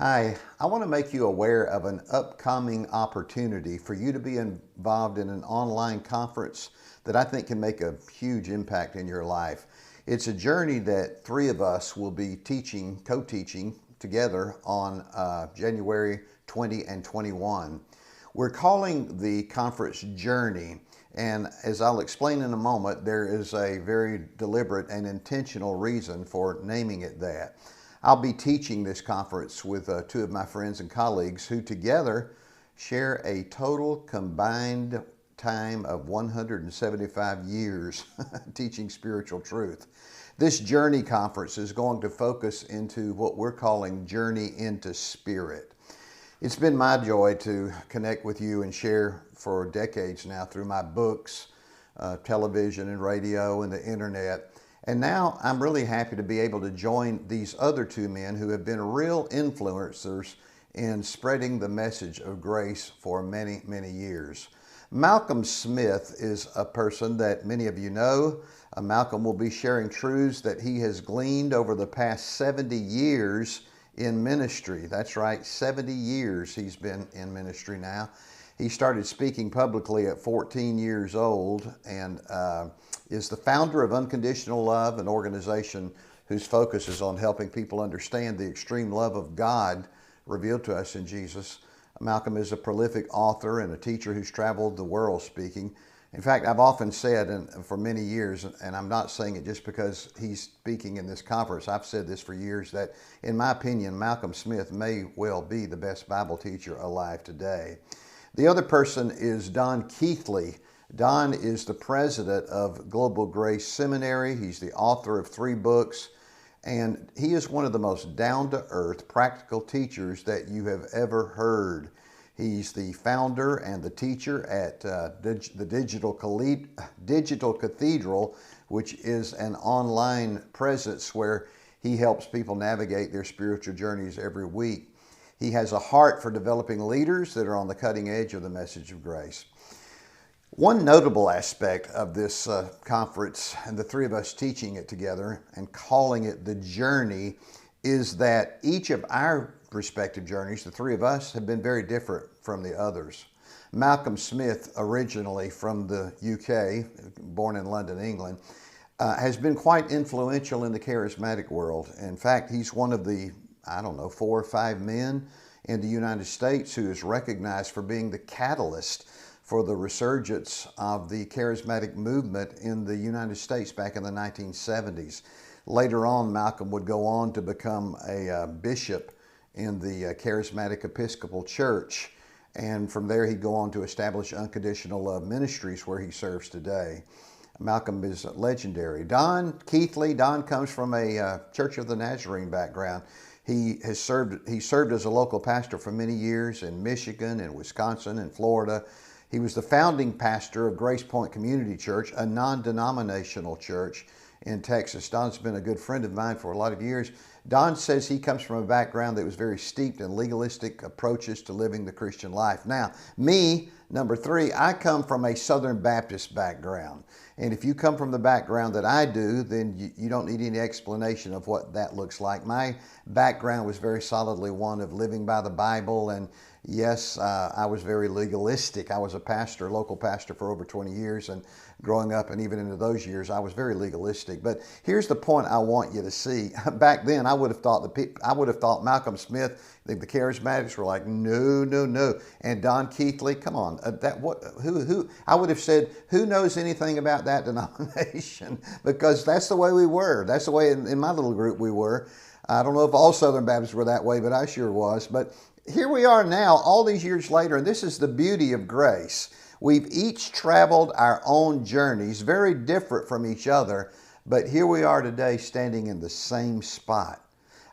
Hi, I want to make you aware of an upcoming opportunity for you to be involved in an online conference that I think can make a huge impact in your life. It's a journey that three of us will be co-teaching together on January 20 and 21. We're calling the conference Journey, and as I'll explain in a moment, there is a very deliberate and intentional reason for naming it that. I'll be teaching this conference with two of my friends and colleagues who together share a total combined time of 175 years teaching spiritual truth. This Journey Conference is going to focus into what we're calling Journey into Spirit. It's been my joy to connect with you and share for decades now through my books, television and radio and the internet. And now I'm really happy to be able to join these other two men who have been real influencers in spreading the message of grace for many, many years. Malcolm Smith is a person that many of you know. Malcolm will be sharing truths that he has gleaned over the past 70 years in ministry. That's right, 70 years he's been in ministry now. He started speaking publicly at 14 years old and is the founder of Unconditional Love, an organization whose focus is on helping people understand the extreme love of God revealed to us in Jesus. Malcolm is a prolific author and a teacher who's traveled the world speaking. In fact, I've often said, and for many years, and I'm not saying it just because he's speaking in this conference, I've said this for years, that in my opinion, Malcolm Smith may well be the best Bible teacher alive today. The other person is Don Keathley. Don is the president of Global Grace Seminary. He's the author of 3 books, and he is one of the most down-to-earth, practical teachers that you have ever heard. He's the founder and the teacher at the Digital Cathedral, which is an online presence where he helps people navigate their spiritual journeys every week. He has a heart for developing leaders that are on the cutting edge of the message of grace. One notable aspect of this conference, and the three of us teaching it together and calling it the Journey, is that each of our respective journeys, the three of us, have been very different from the others. Malcolm Smith, originally from the UK, born in London, England, has been quite influential in the charismatic world. In fact, he's one of the, 4 or 5 men in the United States who is recognized for being the catalyst for the resurgence of the charismatic movement in the United States back in the 1970s. Later on, Malcolm would go on to become a bishop in the Charismatic Episcopal Church, and from there he'd go on to establish Unconditional Love Ministries, where he serves today. Malcolm is legendary. Don Keathley. Don comes from a Church of the Nazarene background. He served as a local pastor for many years in Michigan and Wisconsin and Florida. He was the founding pastor of Grace Point Community Church, a non-denominational church in Texas. Don's been a good friend of mine for a lot of years. Don says he comes from a background that was very steeped in legalistic approaches to living the Christian life. Now, me, number 3, I come from a Southern Baptist background. And if you come from the background that I do, then you don't need any explanation of what that looks like. My background was very solidly one of living by the Bible, and yes, I was very legalistic. I was a pastor, local pastor for over 20 years, and growing up and even into those years, I was very legalistic. But here's the point I want you to see. Back then, I would have thought Malcolm Smith, the charismatics were like, no, no, no. And Don Keathley, come on, who? I would have said, who knows anything about that denomination? Because that's the way we were. That's the way in my little group we were. I don't know if all Southern Baptists were that way, but I sure was. But here we are now, all these years later, and this is the beauty of grace. We've each traveled our own journeys, very different from each other, but here we are today standing in the same spot.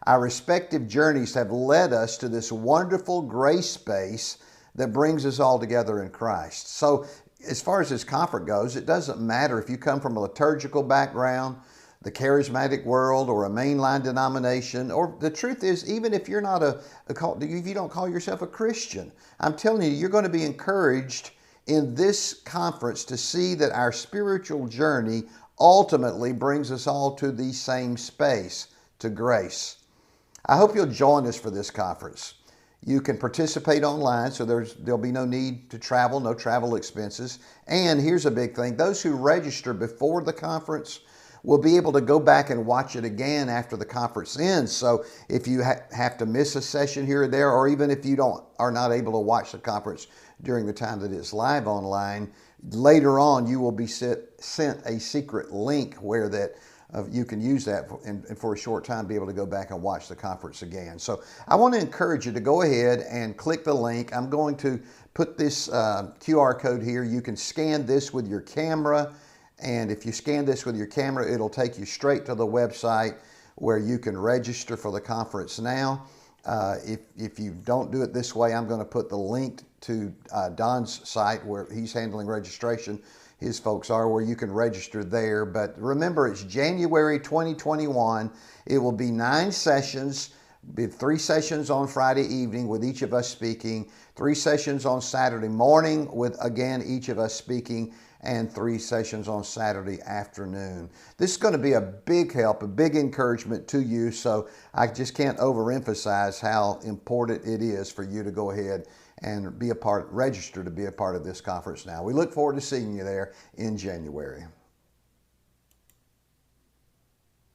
Our respective journeys have led us to this wonderful grace space that brings us all together in Christ. So as far as this conference goes, it doesn't matter if you come from a liturgical background, the charismatic world, or a mainline denomination, or the truth is, even if you're not if you don't call yourself a Christian, I'm telling you, you're going to be encouraged in this conference to see that our spiritual journey ultimately brings us all to the same space, to grace. I hope you'll join us for this conference. You can participate online, so there'll be no need to travel, no travel expenses. And here's a big thing. Those who register before the conference will be able to go back and watch it again after the conference ends. So if you have to miss a session here or there, or even if you are not able to watch the conference during the time that it's live online, later on you will be sent a secret link where you can use that and for a short time be able to go back and watch the conference again. So I want to encourage you to go ahead and click the link. I'm going to put this QR code here. You can scan this with your camera, and if you scan this with your camera, it'll take you straight to the website where you can register for the conference now. If you don't do it this way, I'm going to put the link to Don's site where he's handling registration. His folks are, where you can register there. But remember, it's January 2021. It will be 9 sessions, be 3 sessions on Friday evening with each of us speaking, 3 sessions on Saturday morning with, again, each of us speaking, and 3 sessions on Saturday afternoon. This is going to be a big help, a big encouragement to you. So I just can't overemphasize how important it is for you to go ahead and register to be a part of this conference now. We look forward to seeing you there in January.